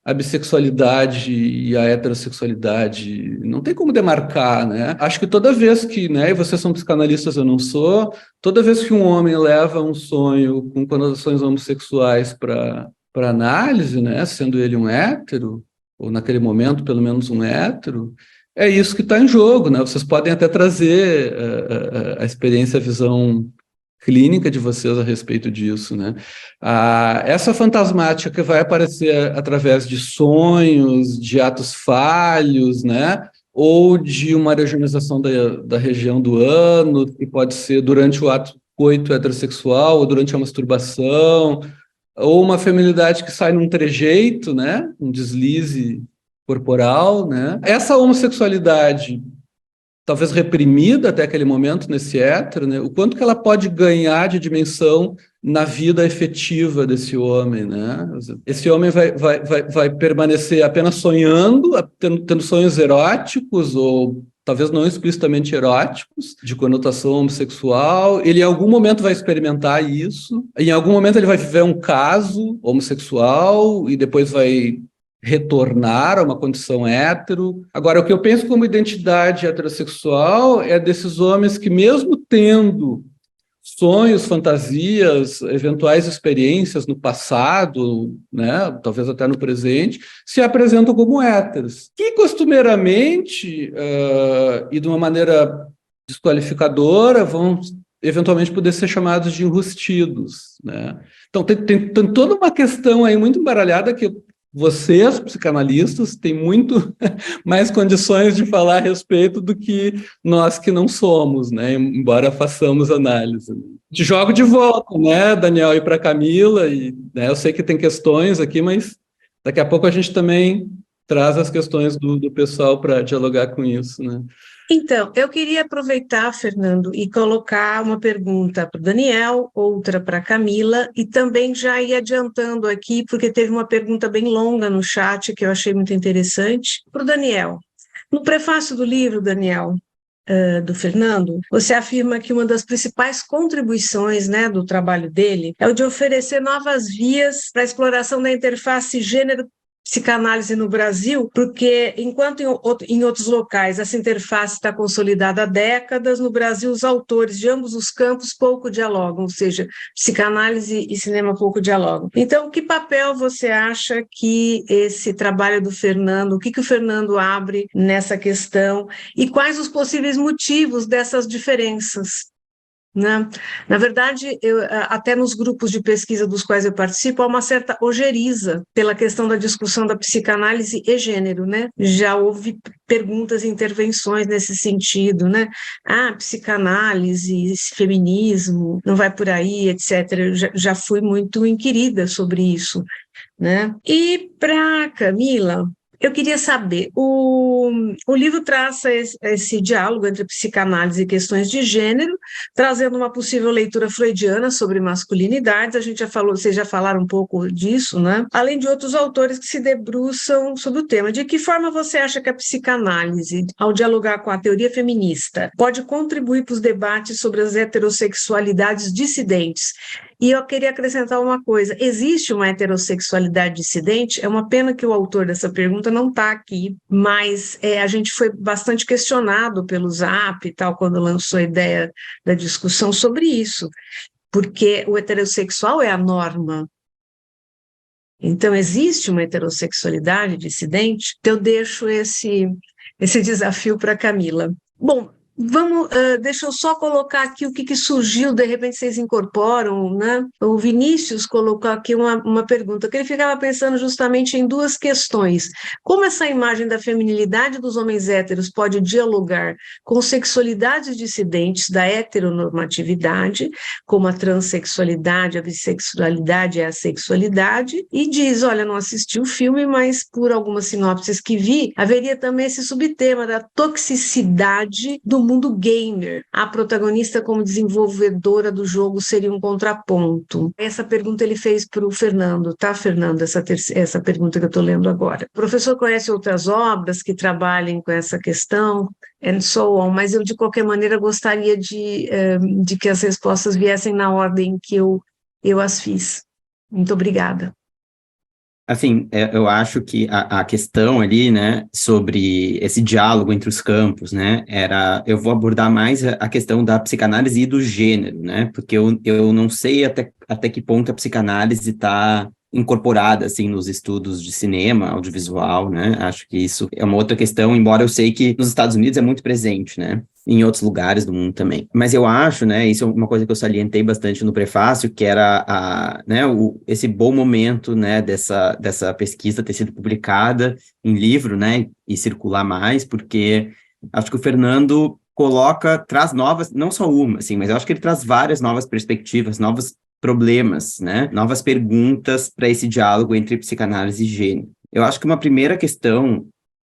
a bissexualidade e a heterossexualidade, não tem como demarcar, né? Acho que toda vez que, né, e vocês são psicanalistas, eu não sou, toda vez que um homem leva um sonho com conotações homossexuais para análise, né, sendo ele um hétero, ou naquele momento pelo menos um hétero, é isso que está em jogo, né? Vocês podem até trazer a experiência, a visão clínica de vocês a respeito disso, né? Essa fantasmática que vai aparecer através de sonhos, de atos falhos, né? Ou de uma regionalização da região do ânus, que pode ser durante o ato coito heterossexual, ou durante a masturbação, ou uma feminilidade que sai num trejeito, né? Um deslize corporal, né? Essa homossexualidade talvez reprimida até aquele momento nesse hétero, né? O quanto que ela pode ganhar de dimensão na vida efetiva desse homem, né? Esse homem vai permanecer apenas sonhando, tendo sonhos eróticos ou talvez não explicitamente eróticos, de conotação homossexual. Ele em algum momento vai experimentar isso, em algum momento ele vai viver um caso homossexual e depois vai retornar a uma condição hétero. Agora, o que eu penso como identidade heterossexual é desses homens que, mesmo tendo sonhos, fantasias, eventuais experiências no passado, né, talvez até no presente, se apresentam como héteros, que costumeiramente e de uma maneira desqualificadora vão eventualmente poder ser chamados de enrustidos, né? Então tem toda uma questão aí muito embaralhada que vocês, psicanalistas, têm muito mais condições de falar a respeito do que nós que não somos, né? Embora façamos análise. Te jogo de volta, né, Daniel, e para Camila, e, né, eu sei que tem questões aqui, mas daqui a pouco a gente também traz as questões do pessoal para dialogar com isso, né? Então, eu queria aproveitar, Fernando, e colocar uma pergunta para o Daniel, outra para a Camila, e também já ir adiantando aqui, porque teve uma pergunta bem longa no chat que eu achei muito interessante, para o Daniel. No prefácio do livro, Daniel, do Fernando, você afirma que uma das principais contribuições, né, do trabalho dele é o de oferecer novas vias para a exploração da interface gênero psicanálise no Brasil, porque enquanto em outros locais essa interface está consolidada há décadas, no Brasil os autores de ambos os campos pouco dialogam, ou seja, psicanálise e cinema pouco dialogam. Então, que papel você acha que esse trabalho do Fernando, o que o Fernando abre nessa questão e quais os possíveis motivos dessas diferenças? Né? Na verdade, até nos grupos de pesquisa dos quais eu participo, há uma certa ojeriza pela questão da discussão da psicanálise e gênero, né? Já houve perguntas e intervenções nesse sentido, né? Psicanálise, feminismo, não vai por aí, etc. Eu já fui muito inquirida sobre isso, né? E para Camila, eu queria saber, o livro traça esse diálogo entre psicanálise e questões de gênero, trazendo uma possível leitura freudiana sobre masculinidades, a gente já falou, vocês já falaram um pouco disso, né? Além de outros autores que se debruçam sobre o tema. De que forma você acha que a psicanálise, ao dialogar com a teoria feminista, pode contribuir para os debates sobre as heterossexualidades dissidentes? E eu queria acrescentar uma coisa, existe uma heterossexualidade dissidente? É uma pena que o autor dessa pergunta não está aqui, mas a gente foi bastante questionado pelo Zap e tal, quando lançou a ideia da discussão sobre isso, porque o heterossexual é a norma. Então, existe uma heterossexualidade dissidente? Então, eu deixo esse desafio para a Camila. Bom, deixa eu só colocar aqui o que surgiu, de repente vocês incorporam, né? O Vinícius colocou aqui uma pergunta, que ele ficava pensando justamente em duas questões. Como essa imagem da feminilidade dos homens héteros pode dialogar com sexualidades dissidentes da heteronormatividade, como a transexualidade, a bissexualidade e a sexualidade, e diz, olha, não assisti o filme, mas por algumas sinopses que vi, haveria também esse subtema da toxicidade do mundo gamer. A protagonista como desenvolvedora do jogo seria um contraponto. Essa pergunta ele fez para o Fernando, tá, Fernando? Essa pergunta que eu estou lendo agora. O professor conhece outras obras que trabalhem com essa questão? And so on, mas eu, de qualquer maneira, gostaria de que as respostas viessem na ordem que eu as fiz. Muito obrigada. Assim, eu acho que a questão ali, né, sobre esse diálogo entre os campos, né, eu vou abordar mais a questão da psicanálise e do gênero, né, porque eu não sei até que ponto a psicanálise está incorporada, assim, nos estudos de cinema, audiovisual, né, acho que isso é uma outra questão, embora eu sei que nos Estados Unidos é muito presente, né, em outros lugares do mundo também. Mas eu acho, né, isso é uma coisa que eu salientei bastante no prefácio, que era esse bom momento, né, dessa pesquisa ter sido publicada em livro, né, e circular mais, porque acho que o Fernando traz novas, não só uma, assim, mas eu acho que ele traz várias novas perspectivas, novos problemas, né, novas perguntas para esse diálogo entre psicanálise e gênero. Eu acho que uma primeira questão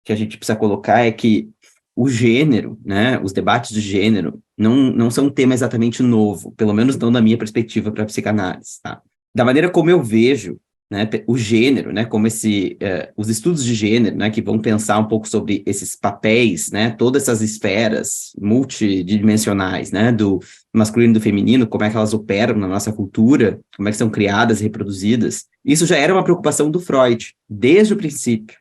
que a gente precisa colocar é que o gênero, né, os debates de gênero não são um tema exatamente novo, pelo menos não na minha perspectiva para a psicanálise, tá? Da maneira como eu vejo, né, o gênero, né, como os estudos de gênero, né, que vão pensar um pouco sobre esses papéis, né, todas essas esferas multidimensionais, né, do masculino e do feminino, como é que elas operam na nossa cultura, como é que são criadas e reproduzidas, isso já era uma preocupação do Freud, desde o princípio.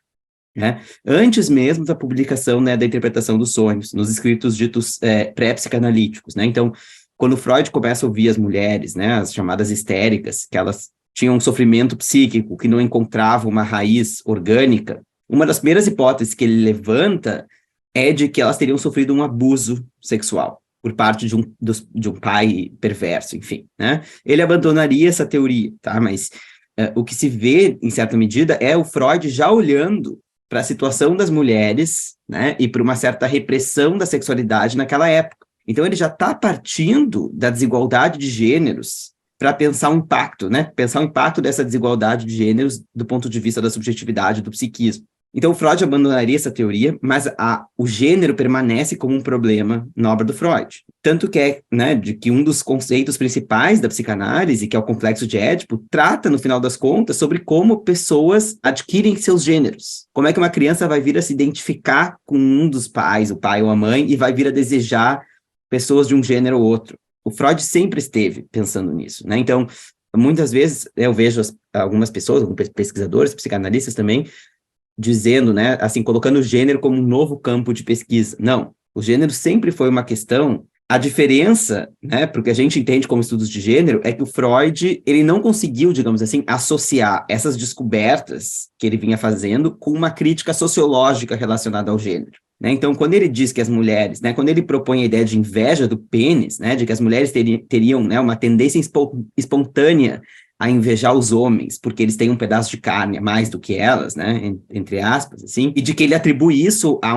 Né? Antes mesmo da publicação, né, da interpretação dos sonhos, nos escritos ditos pré-psicanalíticos, né? Então, quando Freud começa a ouvir as mulheres, né, as chamadas histéricas, que elas tinham um sofrimento psíquico que não encontrava uma raiz orgânica, uma das primeiras hipóteses que ele levanta é de que elas teriam sofrido um abuso sexual por parte de um pai perverso, enfim, né? Ele abandonaria essa teoria, tá? Mas o que se vê, em certa medida, é o Freud já olhando para a situação das mulheres, né, e para uma certa repressão da sexualidade naquela época. Então, ele já está partindo da desigualdade de gêneros para pensar o impacto, né, pensar o impacto dessa desigualdade de gêneros do ponto de vista da subjetividade, do psiquismo. Então, o Freud abandonaria essa teoria, mas o gênero permanece como um problema na obra do Freud. Tanto que de que um dos conceitos principais da psicanálise, que é o complexo de Édipo, trata, no final das contas, sobre como pessoas adquirem seus gêneros. Como é que uma criança vai vir a se identificar com um dos pais, o pai ou a mãe, e vai vir a desejar pessoas de um gênero ou outro. O Freud sempre esteve pensando nisso, né? Então, muitas vezes eu vejo algumas pessoas, alguns pesquisadores, psicanalistas também, dizendo, né, assim, colocando o gênero como um novo campo de pesquisa. Não, o gênero sempre foi uma questão. A diferença, né, porque a gente entende como estudos de gênero, é que o Freud, ele não conseguiu, digamos assim, associar essas descobertas que ele vinha fazendo com uma crítica sociológica relacionada ao gênero. Né? Então, quando ele diz que as mulheres, né, quando ele propõe a ideia de inveja do pênis, né, de que as mulheres teriam, né, uma tendência espontânea a invejar os homens, porque eles têm um pedaço de carne a mais do que elas, né, entre aspas, assim, e de que ele atribui isso a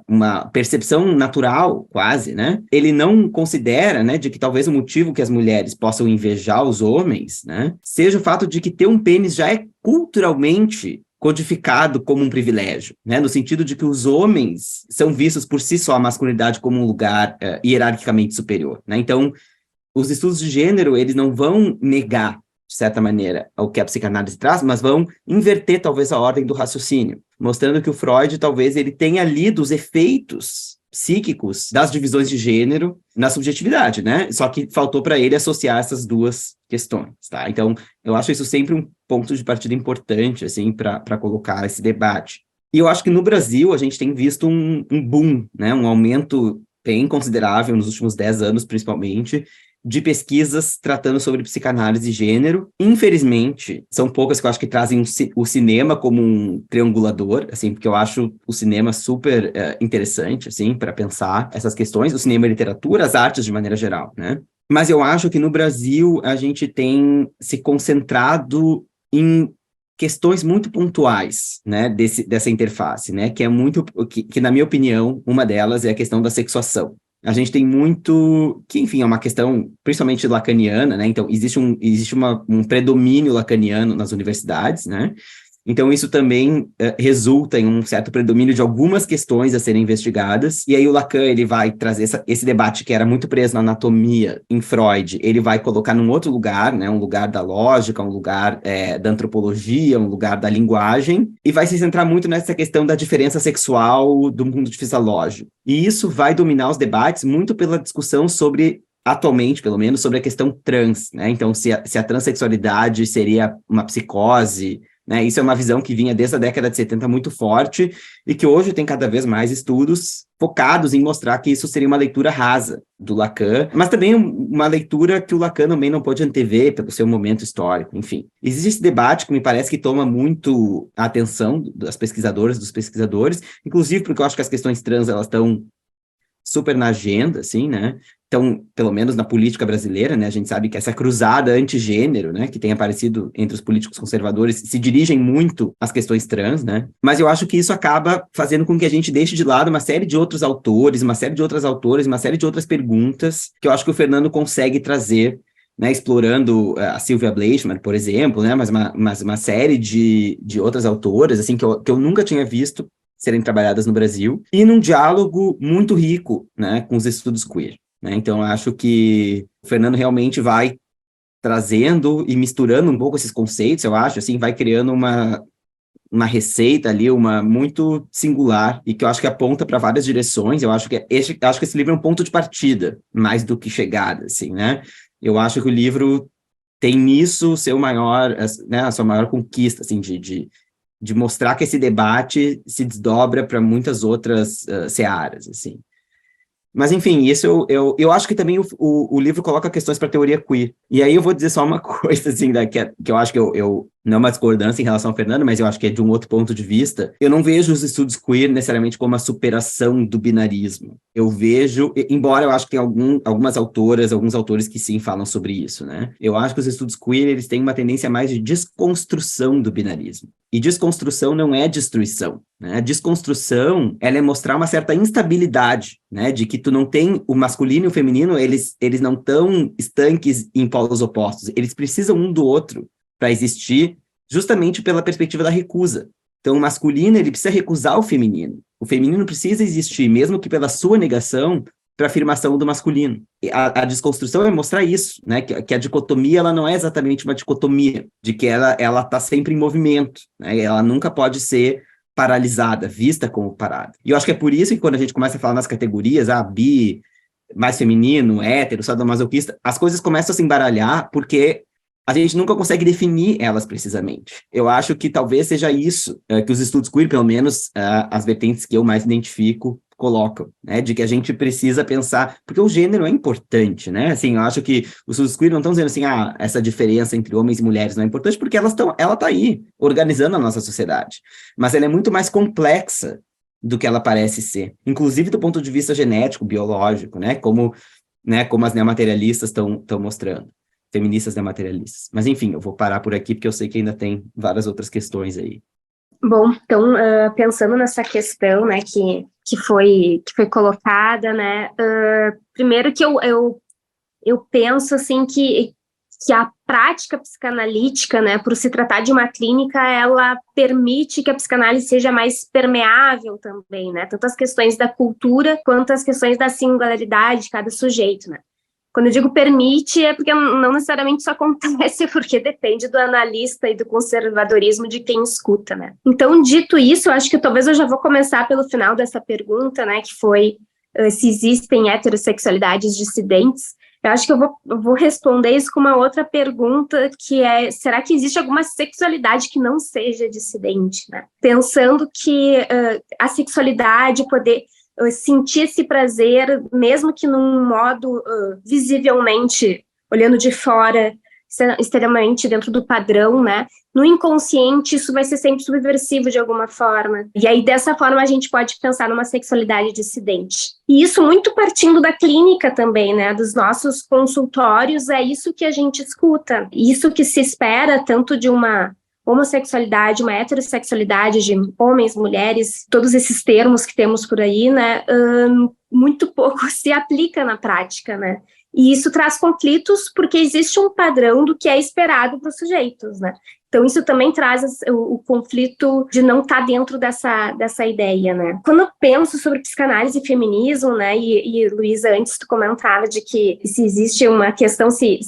uma percepção natural, quase, né, ele não considera, né, de que talvez o motivo que as mulheres possam invejar os homens, né, seja o fato de que ter um pênis já é culturalmente codificado como um privilégio, né, no sentido de que os homens são vistos por si só a masculinidade como um lugar hierarquicamente superior, né, então os estudos de gênero, eles não vão negar de certa maneira, o que a psicanálise traz, mas vão inverter, talvez, a ordem do raciocínio, mostrando que o Freud, talvez, ele tenha lido os efeitos psíquicos das divisões de gênero na subjetividade, né? Só que faltou para ele associar essas duas questões, tá? Então, eu acho isso sempre um ponto de partida importante, assim, para colocar esse debate. E eu acho que no Brasil a gente tem visto um boom, né? Um aumento bem considerável nos últimos 10 anos, principalmente, de pesquisas tratando sobre psicanálise e gênero. Infelizmente, são poucas que eu acho que trazem o cinema como um triangulador, assim, porque eu acho o cinema super interessante, assim, para pensar essas questões, o cinema e a literatura, as artes de maneira geral, né? Mas eu acho que no Brasil a gente tem se concentrado em questões muito pontuais, né, dessa interface, né, que é muito, que na minha opinião, uma delas é a questão da sexuação. A gente tem muito, que enfim, é uma questão principalmente lacaniana, né, então existe um predomínio lacaniano nas universidades, né, então isso também resulta em um certo predomínio de algumas questões a serem investigadas, e aí o Lacan, ele vai trazer esse debate que era muito preso na anatomia em Freud, ele vai colocar num outro lugar, né, um lugar da lógica, um lugar da antropologia, um lugar da linguagem, e vai se centrar muito nessa questão da diferença sexual do mundo fisiológico. E isso vai dominar os debates muito pela discussão sobre, atualmente, pelo menos, sobre a questão trans, né, então se a transexualidade seria uma psicose, né, isso é uma visão que vinha desde a década de 70 muito forte e que hoje tem cada vez mais estudos focados em mostrar que isso seria uma leitura rasa do Lacan, mas também uma leitura que o Lacan também não pôde antever pelo seu momento histórico, enfim. Existe esse debate que me parece que toma muito a atenção das pesquisadoras, dos pesquisadores, inclusive porque eu acho que as questões trans, elas estão super na agenda, assim, né? Então, pelo menos na política brasileira, né, a gente sabe que essa cruzada antigênero, né, que tem aparecido entre os políticos conservadores, se dirigem muito às questões trans, né? Mas eu acho que isso acaba fazendo com que a gente deixe de lado uma série de outros autores, uma série de outras autoras, uma série de outras perguntas que eu acho que o Fernando consegue trazer, né, explorando a Sylvia Bleichmann, por exemplo, né, mas uma série de outras autoras, assim, que eu nunca tinha visto serem trabalhadas no Brasil, e num diálogo muito rico, né, com os estudos queer, né? Então, eu acho que o Fernando realmente vai trazendo e misturando um pouco esses conceitos, eu acho, assim, vai criando uma receita ali, uma muito singular, e que eu acho que aponta para várias direções. Eu acho que esse livro é um ponto de partida, mais do que chegada, assim, né? Eu acho que o livro tem nisso o seu maior, né, a sua maior conquista, assim, de mostrar que esse debate se desdobra para muitas outras searas, assim. Mas, enfim, isso eu acho que também o livro coloca questões para a teoria queer. E aí eu vou dizer só uma coisa, assim, que eu acho que eu não é uma discordância em relação ao Fernando, mas eu acho que é de um outro ponto de vista. Eu não vejo os estudos queer necessariamente como a superação do binarismo. Eu vejo, embora eu acho que tem algumas autoras, alguns autores que sim falam sobre isso, né? Eu acho que os estudos queer, eles têm uma tendência mais de desconstrução do binarismo. E desconstrução não é destruição, né? A desconstrução, ela é mostrar uma certa instabilidade, né? De que tu não tem o masculino e o feminino, eles não estão estanques em polos opostos. Eles precisam um do outro para existir, justamente pela perspectiva da recusa. Então, o masculino, ele precisa recusar o feminino precisa existir, mesmo que pela sua negação, para a afirmação do masculino. A desconstrução é mostrar isso, né? Que a dicotomia, ela não é exatamente uma dicotomia, de que ela está sempre em movimento, né? Ela nunca pode ser paralisada, vista como parada. E eu acho que é por isso que quando a gente começa a falar nas categorias, bi, mais feminino, hétero, sadomasoquista, as coisas começam a se embaralhar, porque a gente nunca consegue definir elas precisamente. Eu acho que talvez seja isso que os estudos queer, pelo menos as vertentes que eu mais identifico, colocam, né, de que a gente precisa pensar, porque o gênero é importante, né, assim, eu acho que os estudos queer não estão dizendo assim, essa diferença entre homens e mulheres não é importante, porque ela tá aí, organizando a nossa sociedade, mas ela é muito mais complexa do que ela parece ser, inclusive do ponto de vista genético, biológico, né, como as neomaterialistas estão mostrando, feministas neomaterialistas. Mas, enfim, eu vou parar por aqui, porque eu sei que ainda tem várias outras questões aí. Bom, então, pensando nessa questão, né, que foi colocada, né, primeiro que eu penso, assim, que a prática psicanalítica, né, por se tratar de uma clínica, ela permite que a psicanálise seja mais permeável também, né, tanto as questões da cultura quanto as questões da singularidade de cada sujeito, né. Quando eu digo permite, é porque não necessariamente isso acontece, porque depende do analista e do conservadorismo de quem escuta, né. Então, dito isso, eu acho que talvez eu já vou começar pelo final dessa pergunta, né, que foi se existem heterossexualidades dissidentes. Eu acho que eu vou responder isso com uma outra pergunta, que é, será que existe alguma sexualidade que não seja dissidente, né? Pensando que a sexualidade, poder sentir esse prazer, mesmo que num modo visivelmente, olhando de fora, extremamente dentro do padrão, né? No inconsciente, isso vai ser sempre subversivo de alguma forma. E aí, dessa forma, a gente pode pensar numa sexualidade dissidente. E isso muito partindo da clínica também, né? Dos nossos consultórios, é isso que a gente escuta. Isso que se espera tanto de uma homossexualidade, uma heterossexualidade de homens, mulheres, todos esses termos que temos por aí, né? Muito pouco se aplica na prática, né? E isso traz conflitos porque existe um padrão do que é esperado para os sujeitos, né? Então, isso também traz o conflito de não estar dentro dessa ideia, né? Quando eu penso sobre psicanálise e feminismo, né? E Luísa, antes tu comentava de que se existe uma questão, se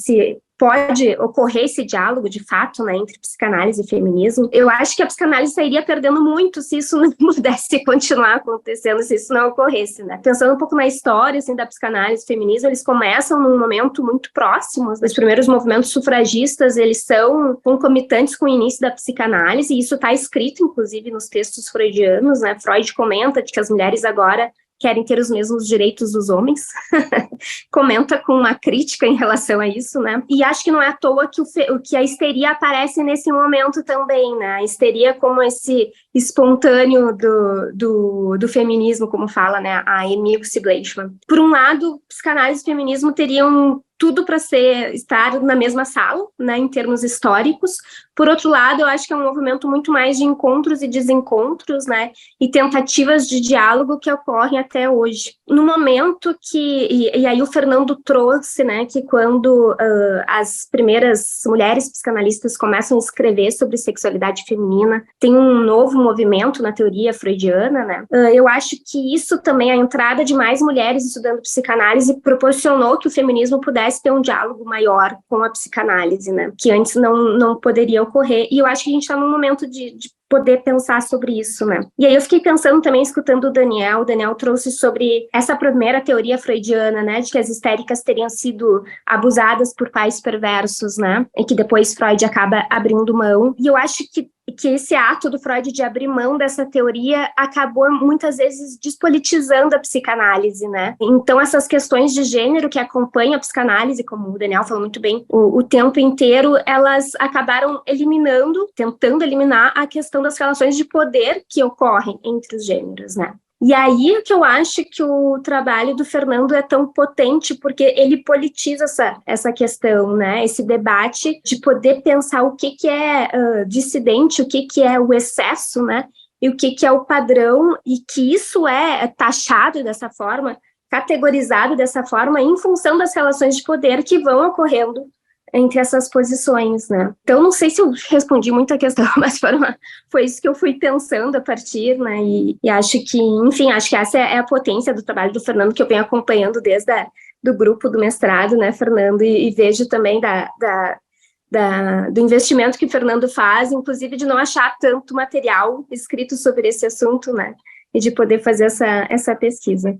pode ocorrer esse diálogo, de fato, né, entre psicanálise e feminismo, eu acho que a psicanálise sairia perdendo muito se isso não pudesse continuar acontecendo, se isso não ocorresse, né? Pensando um pouco na história, assim, da psicanálise e feminismo, eles começam num momento muito próximo. Os primeiros movimentos sufragistas, eles são concomitantes com o início da psicanálise, e isso está escrito, inclusive, nos textos freudianos, né? Freud comenta de que as mulheres agora querem ter os mesmos direitos dos homens, comenta com uma crítica em relação a isso, né? E acho que não é à toa que a histeria aparece nesse momento também, né? A histeria como esse espontâneo do feminismo, como fala, né, a Emile Bleichmann. Por um lado, psicanálise e feminismo teriam tudo para estar na mesma sala, né, em termos históricos. Por outro lado, eu acho que é um movimento muito mais de encontros e desencontros, né, e tentativas de diálogo que ocorrem até hoje. No momento que, e aí o Fernando trouxe, né, que quando as primeiras mulheres psicanalistas começam a escrever sobre sexualidade feminina, tem um novo movimento na teoria freudiana, né, eu acho que isso também, a entrada de mais mulheres estudando psicanálise, proporcionou que o feminismo pudesse ter um diálogo maior com a psicanálise, né, que antes não poderia ocorrer, e eu acho que a gente está num momento de poder pensar sobre isso, né. E aí eu fiquei pensando também, escutando o Daniel trouxe sobre essa primeira teoria freudiana, né, de que as histéricas teriam sido abusadas por pais perversos, né, e que depois Freud acaba abrindo mão, e eu acho que esse ato do Freud de abrir mão dessa teoria acabou muitas vezes despolitizando a psicanálise, né? Então essas questões de gênero que acompanham a psicanálise, como o Daniel falou muito bem, o tempo inteiro, elas acabaram tentando eliminar a questão das relações de poder que ocorrem entre os gêneros, né? E aí é que eu acho que o trabalho do Fernando é tão potente, porque ele politiza essa questão, né? Esse debate de poder pensar o que é dissidente, o que é o excesso, né? E o que é o padrão, e que isso é taxado dessa forma, categorizado dessa forma, em função das relações de poder que vão ocorrendo entre essas posições, né? Então, não sei se eu respondi muito a questão, mas foi isso que eu fui pensando a partir, né? E acho que, enfim, acho que essa é a potência do trabalho do Fernando, que eu venho acompanhando desde do grupo do mestrado, né, Fernando? E vejo também do investimento que o Fernando faz, inclusive de não achar tanto material escrito sobre esse assunto, né? E de poder fazer essa pesquisa.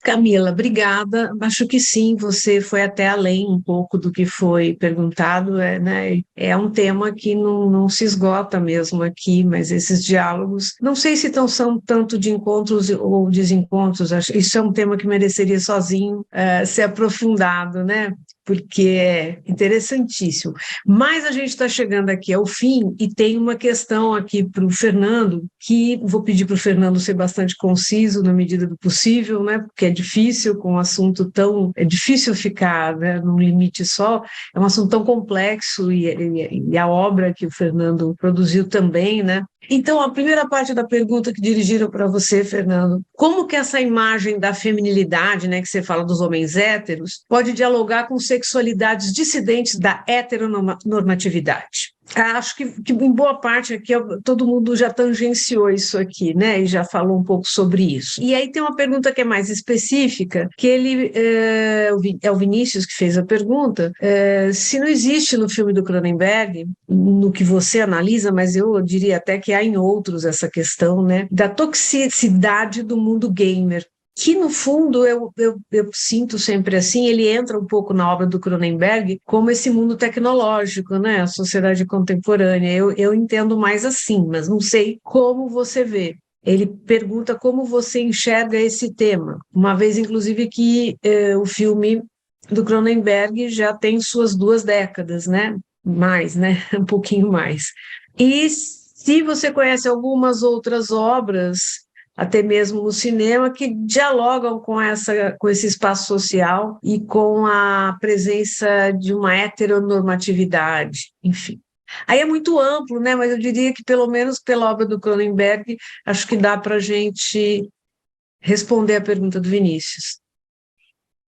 Camila, obrigada. Acho que sim, você foi até além um pouco do que foi perguntado, né? É um tema que não se esgota mesmo aqui, mas esses diálogos, não sei se são tanto de encontros ou desencontros, isso é um tema que mereceria sozinho ser aprofundado, né? Porque é interessantíssimo. Mas a gente está chegando aqui ao fim e tem uma questão aqui para o Fernando, que vou pedir para o Fernando ser bastante conciso na medida do possível, né? Porque é difícil com um assunto tão... É difícil ficar, né, num limite só, é um assunto tão complexo e a obra que o Fernando produziu também, né? Então, a primeira parte da pergunta que dirigiram para você, Fernando, como que essa imagem da feminilidade, né, que você fala dos homens héteros, pode dialogar com sexualidades dissidentes da heteronormatividade? Acho que em boa parte aqui todo mundo já tangenciou isso aqui, né, e já falou um pouco sobre isso. E aí tem uma pergunta que é mais específica, que é o Vinícius que fez a pergunta, se não existe no filme do Cronenberg, no que você analisa, mas eu diria até que há em outros essa questão, né, da toxicidade do mundo gamer, que no fundo eu sinto sempre assim, ele entra um pouco na obra do Cronenberg como esse mundo tecnológico, né, a sociedade contemporânea, eu entendo mais assim, mas não sei como você vê. Ele pergunta como você enxerga esse tema, uma vez inclusive que o filme do Cronenberg já tem suas 2 décadas, né, mais, né, um pouquinho mais. E se você conhece algumas outras obras, até mesmo no cinema, que dialogam com esse espaço social e com a presença de uma heteronormatividade, enfim. Aí é muito amplo, né? Mas eu diria que, pelo menos pela obra do Cronenberg, acho que dá para a gente responder a pergunta do Vinícius.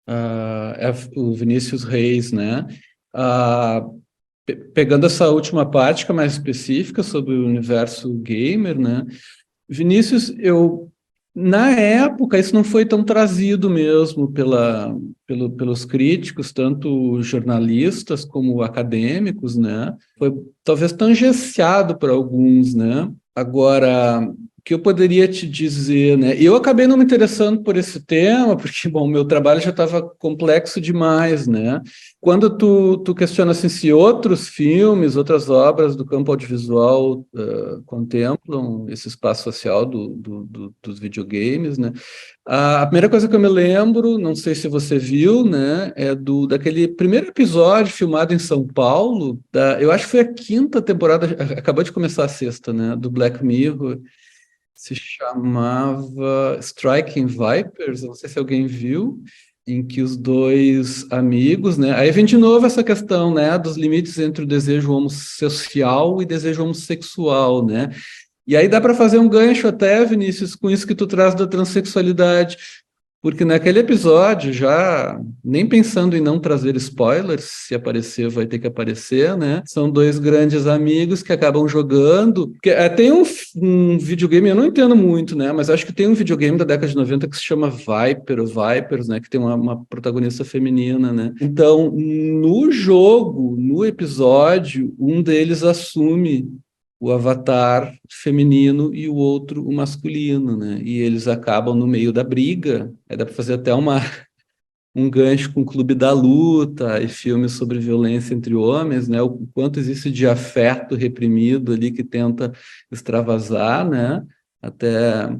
É o Vinícius Reis, né? Pegando essa última parte, que é mais específica sobre o universo gamer, né? Vinícius, na época, isso não foi tão trazido mesmo pelos críticos, tanto jornalistas como acadêmicos, né? Foi talvez tangenciado por alguns, né? Agora, o que eu poderia te dizer, né? Eu acabei não me interessando por esse tema, porque, bom, meu trabalho já estava complexo demais, né? Quando tu questiona assim, se outros filmes, outras obras do campo audiovisual contemplam esse espaço social dos videogames, né? A primeira coisa que eu me lembro, não sei se você viu, né, é daquele primeiro episódio filmado em São Paulo, eu acho que foi a 5ª temporada, acabou de começar a 6ª, né, do Black Mirror, se chamava Striking Vipers, não sei se alguém viu, em que os 2 amigos, né, aí vem de novo essa questão, né, dos limites entre o desejo homossocial e desejo homossexual, né, e aí dá para fazer um gancho até, Vinícius, com isso que tu traz da transexualidade, porque naquele episódio, já nem pensando em não trazer spoilers, se aparecer vai ter que aparecer, né? São 2 grandes amigos que acabam jogando. Tem um videogame, eu não entendo muito, né? Mas acho que tem um videogame da década de 90 que se chama Viper, ou Vipers, né? Que tem uma protagonista feminina, né? Então, no jogo, no episódio, um deles assume o avatar feminino e o outro o masculino, né? E eles acabam no meio da briga. Aí dá para fazer até um gancho com o Clube da Luta e filmes sobre violência entre homens, né? O quanto existe de afeto reprimido ali que tenta extravasar, né? Até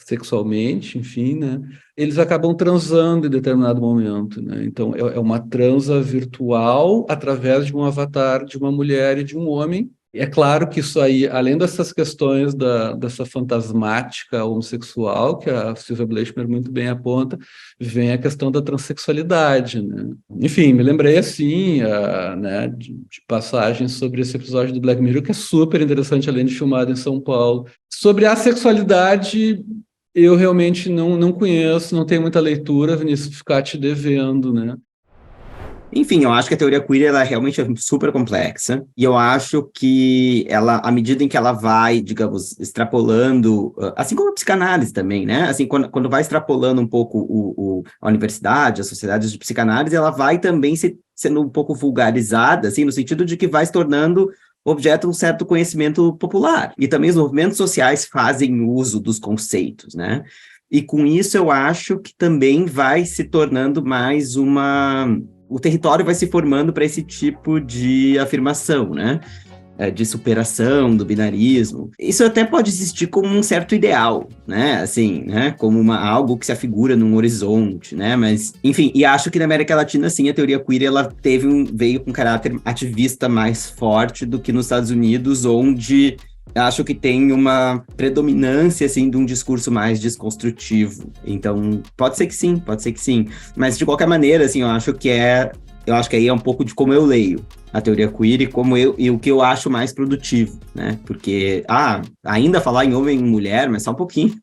sexualmente, enfim, né? Eles acabam transando em determinado momento, né? Então é uma transa virtual através de um avatar de uma mulher e de um homem. É claro que isso aí, além dessas questões dessa fantasmática homossexual, que a Silvia Bleichmer muito bem aponta, vem a questão da transexualidade, né? Enfim, me lembrei assim, né, de passagens sobre esse episódio do Black Mirror, que é super interessante, além de filmado em São Paulo. Sobre a sexualidade, eu realmente não conheço, não tenho muita leitura, Vinícius, ficar te devendo, né? Enfim, eu acho que a teoria queer ela realmente é super complexa, e eu acho que ela, à medida em que ela vai, digamos, extrapolando, assim como a psicanálise também, né? Assim, quando vai extrapolando um pouco a universidade, as sociedades de psicanálise, ela vai também sendo um pouco vulgarizada, assim, no sentido de que vai se tornando objeto de um certo conhecimento popular. E também os movimentos sociais fazem uso dos conceitos, né? e com isso eu acho que também vai se tornando mais o território vai se formando para esse tipo de afirmação, né? De superação do binarismo. Isso até pode existir como um certo ideal, né? Assim, né? Como algo que se afigura num horizonte, né? Mas, enfim, e acho que na América Latina, sim, a teoria queer, ela veio com caráter ativista mais forte do que nos Estados Unidos, onde acho que tem uma predominância, assim, de um discurso mais desconstrutivo. Então, pode ser que sim. Mas, de qualquer maneira, assim, eu acho que aí é um pouco de como eu leio a teoria queer e o que eu acho mais produtivo, né? Porque, ainda falar em homem e mulher, mas só um pouquinho.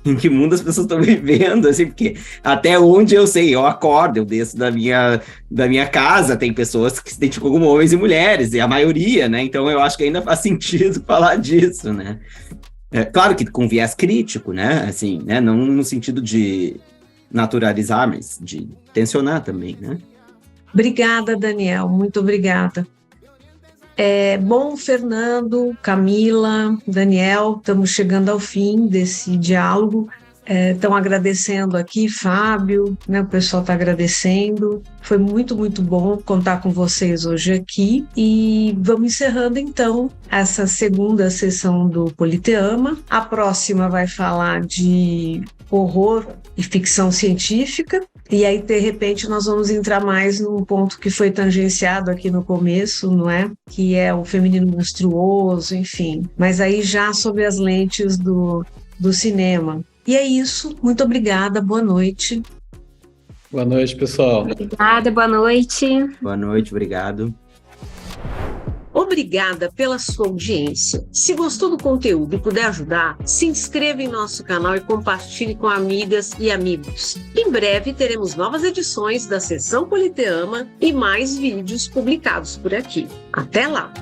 Em que mundo as pessoas estão vivendo, assim, porque até onde eu sei, eu acordo, eu desço da minha casa, tem pessoas que se identificam como homens e mulheres, e a maioria, né? Então eu acho que ainda faz sentido falar disso, né? Claro que com viés crítico, né? Assim, né? Não no sentido de naturalizar, mas de tensionar também, né? Obrigada, Daniel, muito obrigada. Bom, Fernando, Camila, Daniel, estamos chegando ao fim desse diálogo. Estão agradecendo aqui, Fábio, né, o pessoal está agradecendo. Foi muito, muito bom contar com vocês hoje aqui. E vamos encerrando, então, essa segunda sessão do Politeama. A próxima vai falar de horror e ficção científica. E aí, de repente, nós vamos entrar mais num ponto que foi tangenciado aqui no começo, não é? Que é o feminino monstruoso, enfim. Mas aí já sob as lentes do cinema. E é isso. Muito obrigada. Boa noite. Boa noite, pessoal. Obrigada, boa noite. Boa noite, obrigado. Obrigada pela sua audiência. Se gostou do conteúdo e puder ajudar, se inscreva em nosso canal e compartilhe com amigas e amigos. Em breve teremos novas edições da Sessão Politeama e mais vídeos publicados por aqui. Até lá!